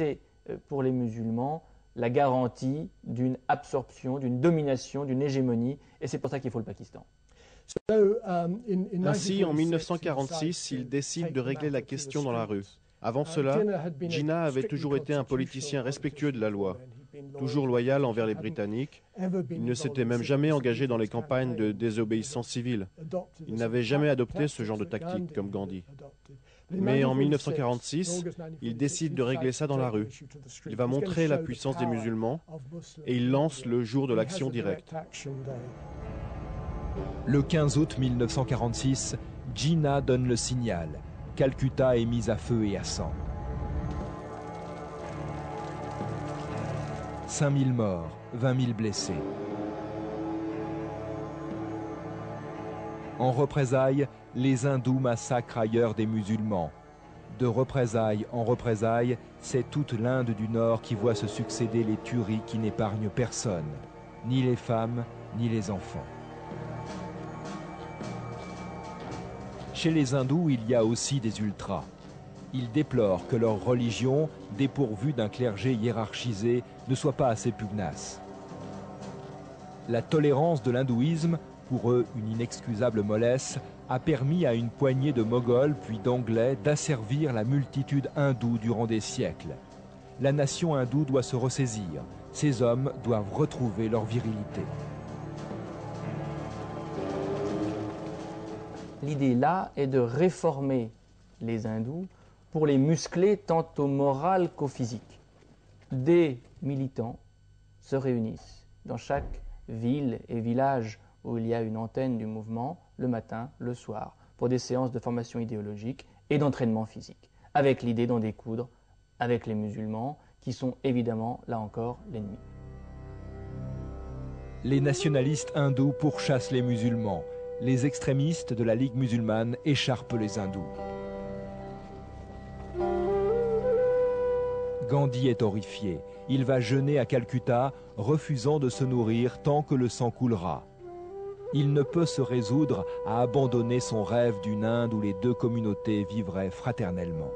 c'est pour les musulmans la garantie d'une absorption, d'une domination, d'une hégémonie, et c'est pour ça qu'il faut le Pakistan. Ainsi, en 1946, il décide de régler la question dans la rue. Avant cela, Jinnah avait toujours été un politicien respectueux de la loi, toujours loyal envers les Britanniques. Il ne s'était même jamais engagé dans les campagnes de désobéissance civile. Il n'avait jamais adopté ce genre de tactique comme Gandhi. Mais en 1946, il décide de régler ça dans la rue. Il va montrer la puissance des musulmans et il lance le jour de l'action directe. Le 15 août 1946, Jinnah donne le signal. Calcutta est mise à feu et à sang. 5000 morts, 20 000 blessés. En représailles, les hindous massacrent ailleurs des musulmans. De représailles en représailles, c'est toute l'Inde du Nord qui voit se succéder les tueries qui n'épargnent personne, ni les femmes, ni les enfants. Chez les hindous, il y a aussi des ultras. Ils déplorent que leur religion, dépourvue d'un clergé hiérarchisé, ne soit pas assez pugnace. La tolérance de l'hindouisme, pour eux une inexcusable mollesse, a permis à une poignée de Moghols puis d'Anglais d'asservir la multitude hindoue durant des siècles. La nation hindoue doit se ressaisir. Ces hommes doivent retrouver leur virilité. L'idée là est de réformer les hindous pour les muscler tant au moral qu'au physique. Des militants se réunissent dans chaque ville et village où il y a une antenne du mouvement, le matin, le soir, pour des séances de formation idéologique et d'entraînement physique, avec l'idée d'en découdre avec les musulmans, qui sont évidemment, là encore, l'ennemi. Les nationalistes hindous pourchassent les musulmans. Les extrémistes de la Ligue musulmane écharpent les hindous. Gandhi est horrifié. Il va jeûner à Calcutta, refusant de se nourrir tant que le sang coulera. Il ne peut se résoudre à abandonner son rêve d'une Inde où les deux communautés vivraient fraternellement.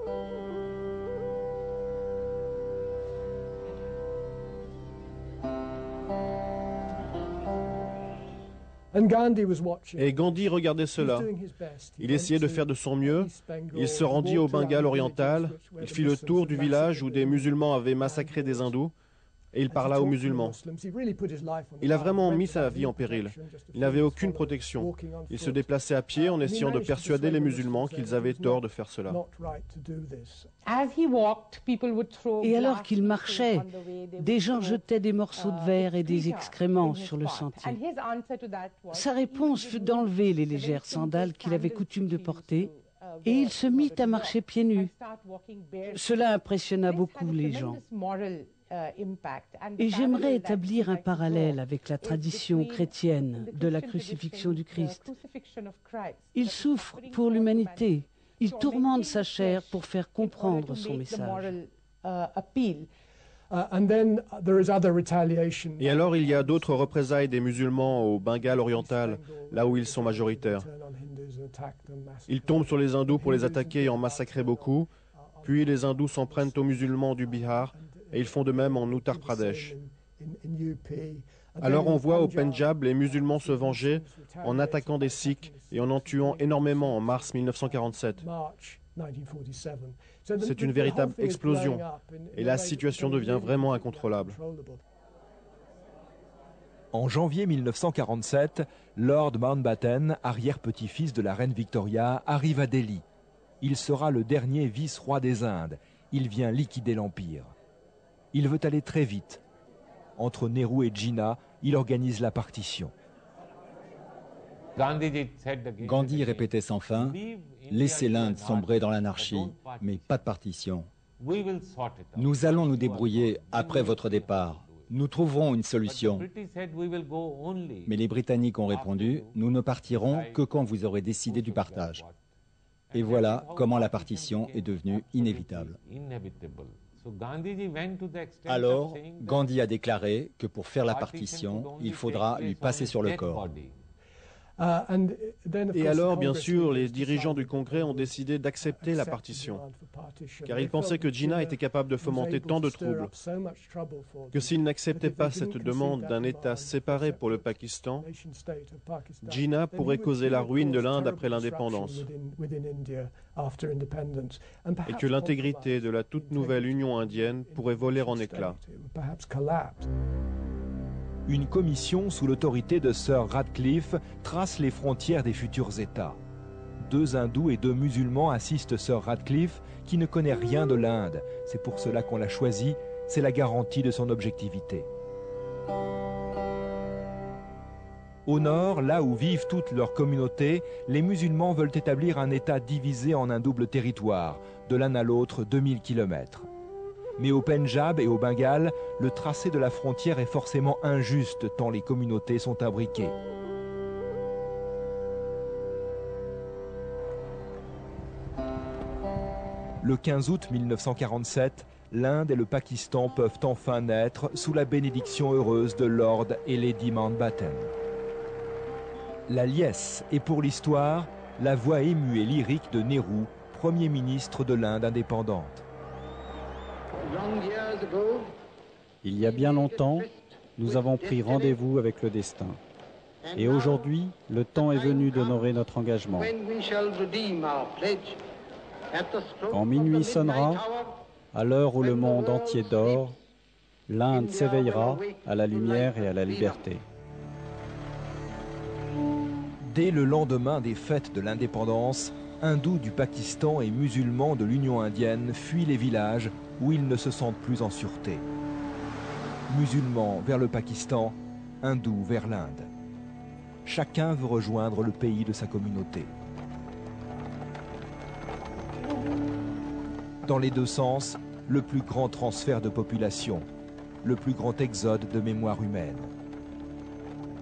Et Gandhi regardait cela. Il essayait de faire de son mieux. Il se rendit au Bengale oriental. Il fit le tour du village où des musulmans avaient massacré des hindous. Et il parla aux musulmans. Il a vraiment mis sa vie en péril. Il n'avait aucune protection. Il se déplaçait à pied en essayant de persuader les musulmans qu'ils avaient tort de faire cela. Et alors qu'il marchait, des gens jetaient des morceaux de verre et des excréments sur le sentier. Sa réponse fut d'enlever les légères sandales qu'il avait coutume de porter et il se mit à marcher pieds nus. Cela impressionna beaucoup les gens. Et j'aimerais établir un parallèle avec la tradition chrétienne de la crucifixion du Christ. Il souffre pour l'humanité. Il tourmente sa chair pour faire comprendre son message. Et alors il y a d'autres représailles des musulmans au Bengale oriental, là où ils sont majoritaires. Ils tombent sur les hindous pour les attaquer et en massacrer beaucoup. Puis les hindous s'en prennent aux musulmans du Bihar et ils font de même en Uttar Pradesh. Alors on voit au Pendjab les musulmans se venger en attaquant des Sikhs et en tuant énormément en mars 1947. C'est une véritable explosion et la situation devient vraiment incontrôlable. En janvier 1947, Lord Mountbatten, arrière-petit-fils de la reine Victoria, arrive à Delhi. Il sera le dernier vice-roi des Indes. Il vient liquider l'Empire. Il veut aller très vite. Entre Nehru et Jinnah, il organise la partition. Gandhi répétait sans fin, « Laissez l'Inde sombrer dans l'anarchie, mais pas de partition. Nous allons nous débrouiller après votre départ. Nous trouverons une solution. » Mais les Britanniques ont répondu, « Nous ne partirons que quand vous aurez décidé du partage. » Et voilà comment la partition est devenue inévitable. Alors, Gandhi a déclaré que pour faire la partition, il faudra lui passer sur le corps. Et alors, bien sûr, les dirigeants du Congrès ont décidé d'accepter la partition, car ils pensaient que Jinnah était capable de fomenter tant de troubles, que s'ils n'acceptaient pas cette demande d'un État séparé pour le Pakistan, Jinnah pourrait causer la ruine de l'Inde après l'indépendance, et que l'intégrité de la toute nouvelle Union indienne pourrait voler en éclats. Une commission sous l'autorité de Sir Radcliffe trace les frontières des futurs États. 2 hindous et 2 musulmans assistent Sir Radcliffe, qui ne connaît rien de l'Inde. C'est pour cela qu'on l'a choisi, c'est la garantie de son objectivité. Au nord, là où vivent toutes leurs communautés, les musulmans veulent établir un État divisé en un double territoire, de l'un à l'autre 2000 km. Mais au Pendjab et au Bengale, le tracé de la frontière est forcément injuste tant les communautés sont imbriquées. Le 15 août 1947, l'Inde et le Pakistan peuvent enfin naître sous la bénédiction heureuse de Lord et Lady Mountbatten. La liesse est pour l'histoire la voix émue et lyrique de Nehru, Premier ministre de l'Inde indépendante. Il y a bien longtemps, nous avons pris rendez-vous avec le destin. Et aujourd'hui, le temps est venu d'honorer notre engagement. Quand minuit sonnera, à l'heure où le monde entier dort, l'Inde s'éveillera à la lumière et à la liberté. Dès le lendemain des fêtes de l'indépendance, hindous du Pakistan et musulmans de l'Union indienne fuient les villages où ils ne se sentent plus en sûreté. Musulmans vers le Pakistan, hindous vers l'Inde. Chacun veut rejoindre le pays de sa communauté. Dans les 2 sens, le plus grand transfert de population, le plus grand exode de mémoire humaine.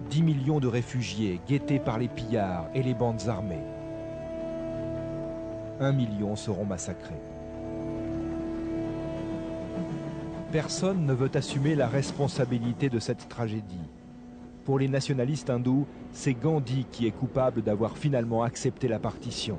10 millions de réfugiés guettés par les pillards et les bandes armées. 1 million seront massacrés. Personne ne veut assumer la responsabilité de cette tragédie. Pour les nationalistes hindous, c'est Gandhi qui est coupable d'avoir finalement accepté la partition.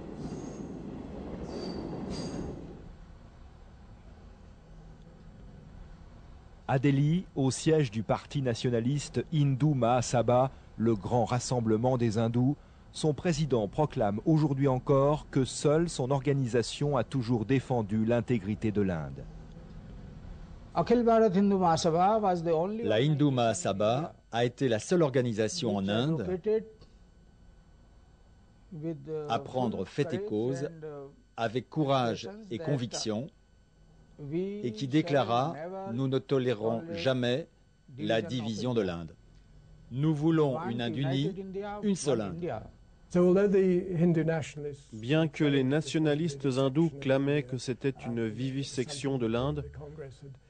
À Delhi, au siège du parti nationaliste Hindu Mahasabha, le grand rassemblement des hindous, son président proclame aujourd'hui encore que seule son organisation a toujours défendu l'intégrité de l'Inde. La Hindu Mahasabha a été la seule organisation en Inde à prendre fait et cause avec courage et conviction et qui déclara « Nous ne tolérerons jamais la division de l'Inde. Nous voulons une Inde unie, une seule Inde. » Bien que les nationalistes hindous clamaient que c'était une vivisection de l'Inde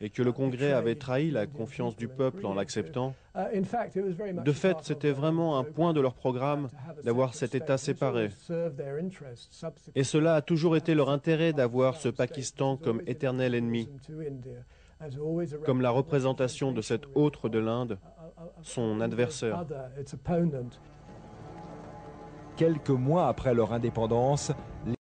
et que le Congrès avait trahi la confiance du peuple en l'acceptant, de fait, c'était vraiment un point de leur programme d'avoir cet État séparé. Et cela a toujours été leur intérêt d'avoir ce Pakistan comme éternel ennemi, comme la représentation de cet autre de l'Inde, son adversaire. Quelques mois après leur indépendance,